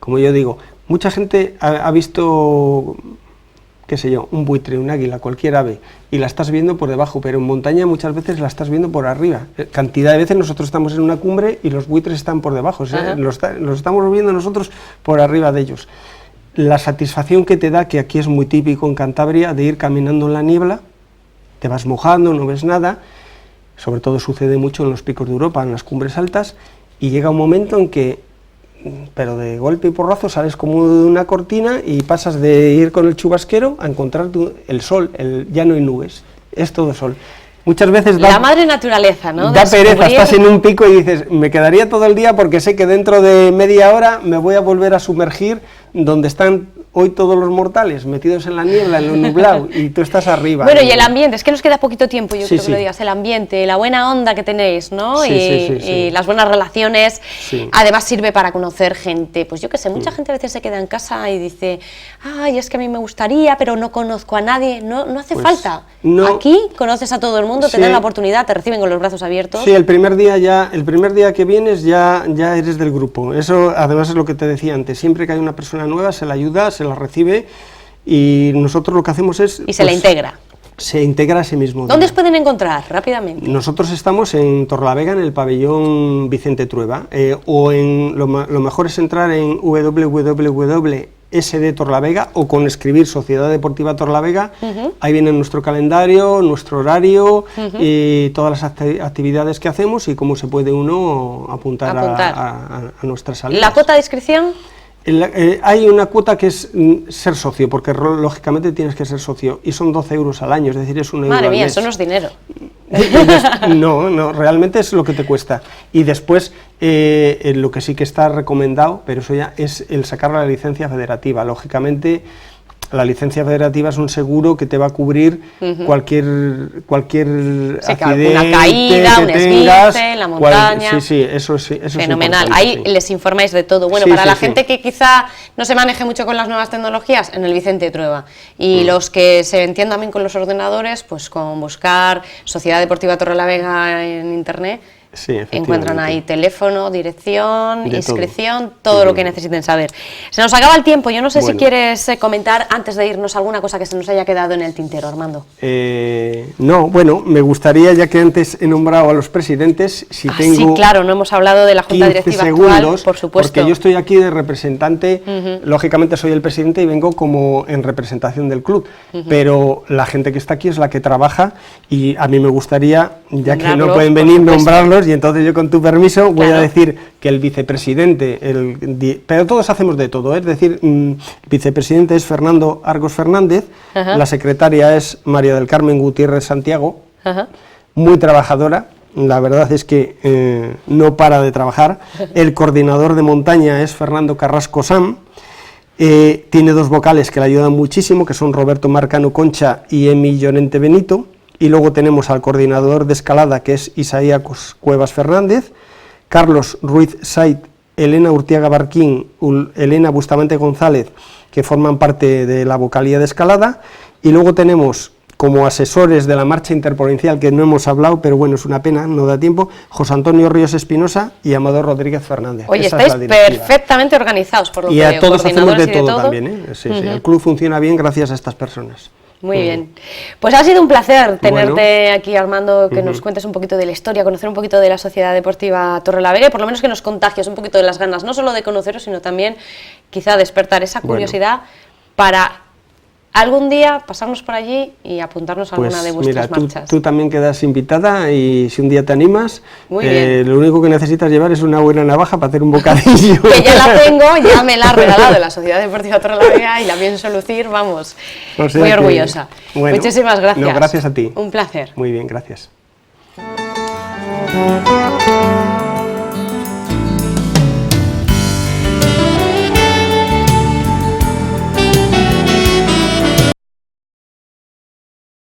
Como yo digo, mucha gente ha visto, qué sé yo, un buitre, un águila, cualquier ave, y la estás viendo por debajo, pero en montaña muchas veces la estás viendo por arriba. Cantidad de veces nosotros estamos en una cumbre y los buitres están por debajo, los estamos viendo nosotros por arriba de ellos. La satisfacción que te da, que aquí es muy típico en Cantabria, de ir caminando en la niebla, te vas mojando, no ves nada, sobre todo sucede mucho en los Picos de Europa, en las cumbres altas, y llega un momento en que, pero de golpe y porrazo, sales como de una cortina y pasas de ir con el chubasquero a encontrar el sol, ya no hay nubes, es todo sol. Muchas veces la madre naturaleza, ¿no? Da pereza, estás en un pico y dices, me quedaría todo el día porque sé que dentro de media hora me voy a volver a sumergir donde están hoy todos los mortales metidos en la niebla, en lo nublado, y tú estás arriba. Bueno, y el ambiente, es que nos queda poquito tiempo, yo Sí, creo que lo sí. digas, el ambiente, la buena onda que tenéis, ¿no? Sí, sí, sí, y sí. las buenas relaciones, Sí. además sirve para conocer gente, pues yo qué sé, mucha gente a veces se queda en casa y dice, ay, es que a mí me gustaría, pero no conozco a nadie, no hace Pues, falta. no. Aquí conoces a todo el mundo, te Sí. dan la oportunidad, te reciben con los brazos abiertos. Sí, el primer día que vienes ya eres del grupo. Eso además es lo que te decía antes, siempre que hay una persona nueva se la ayuda, se la recibe, y nosotros lo que hacemos es... Y se la integra. Se integra a sí mismo. ¿Dónde os pueden encontrar rápidamente? Nosotros estamos en Torrelavega, en el pabellón Vicente Trueba, o lo mejor es entrar en www.sd Torrelavega o con escribir Sociedad Deportiva Torrelavega. Ahí viene nuestro calendario, nuestro horario y todas las actividades que hacemos y cómo se puede uno apuntar. A nuestras salidas. ¿La cuota de inscripción? Hay una cuota que es ser socio, porque lógicamente tienes que ser socio, y son 12 euros al año, es decir, es un euro Madre al mía, mes. eso no es dinero. No, realmente es lo que te cuesta. Y después, lo que sí que está recomendado, pero eso ya es el sacar la licencia federativa. Lógicamente, la licencia federativa es un seguro que te va a cubrir cualquier accidente, una caída, un esguince en la montaña. Eso Fenomenal. es Ahí importante, sí. les informáis de todo. Bueno, Sí, para sí, la sí. gente que quizá no se maneje mucho con las nuevas tecnologías, en el Vicente Trueba. Y los que se entiendan bien con los ordenadores, pues con buscar Sociedad Deportiva Torrelavega en internet, Sí, encuentran ahí efectivamente. teléfono, dirección, De inscripción, todo lo que necesiten saber. Se nos acaba el tiempo. Yo no sé si quieres comentar, antes de irnos, alguna cosa que se nos haya quedado en el tintero, Armando. No, bueno, me gustaría, ya que antes he nombrado a los presidentes, si tengo... Sí, claro, no hemos hablado de la Junta 15 Directiva segundos, actual, por supuesto. porque yo estoy aquí de representante, lógicamente soy el presidente y vengo como en representación del club, pero la gente que está aquí es la que trabaja, y a mí me gustaría, ya que no Nombrarlos, pueden por venir, supuesto. nombrarlos, y entonces yo con tu permiso voy Claro. a decir que el vicepresidente, pero todos hacemos de todo, es decir, el vicepresidente es Fernando Argos Fernández, la secretaria es María del Carmen Gutiérrez Santiago, muy trabajadora, la verdad es que no para de trabajar. El coordinador de montaña es Fernando Carrasco Sam, tiene dos vocales que le ayudan muchísimo, que son Roberto Marcano Concha y Emi Llorente Benito, y luego tenemos al coordinador de escalada, que es Isaías Cuevas Fernández, Carlos Ruiz Said, Elena Urtiaga Barquín, Elena Bustamante González, que forman parte de la vocalía de escalada, y luego tenemos como asesores de la marcha interprovincial, que no hemos hablado, pero bueno, es una pena, no da tiempo, José Antonio Ríos Espinosa y Amador Rodríguez Fernández. Oye, Esa es estáis la directiva. perfectamente organizados, por lo Y que a veo, todos hacemos de coordinadores y todo también, sí. El club funciona bien gracias a estas personas. Muy bien. Pues ha sido un placer tenerte Bueno. aquí, Armando, que nos cuentes un poquito de la historia, conocer un poquito de la Sociedad Deportiva Torrelavega y por lo menos que nos contagies un poquito de las ganas, no solo de conoceros, sino también quizá despertar esa curiosidad para algún día pasarnos por allí y apuntarnos a alguna de vuestras marchas. Tú también quedas invitada, y si un día te animas, Muy bien. lo único que necesitas llevar es una buena navaja para hacer un bocadillo. Que ya la tengo, ya me la ha regalado la Sociedad Deportiva Torrelavega y la pienso lucir, vamos, O sea muy que, orgullosa. bueno, Muchísimas gracias. no, gracias a ti. Un placer. Muy bien, gracias.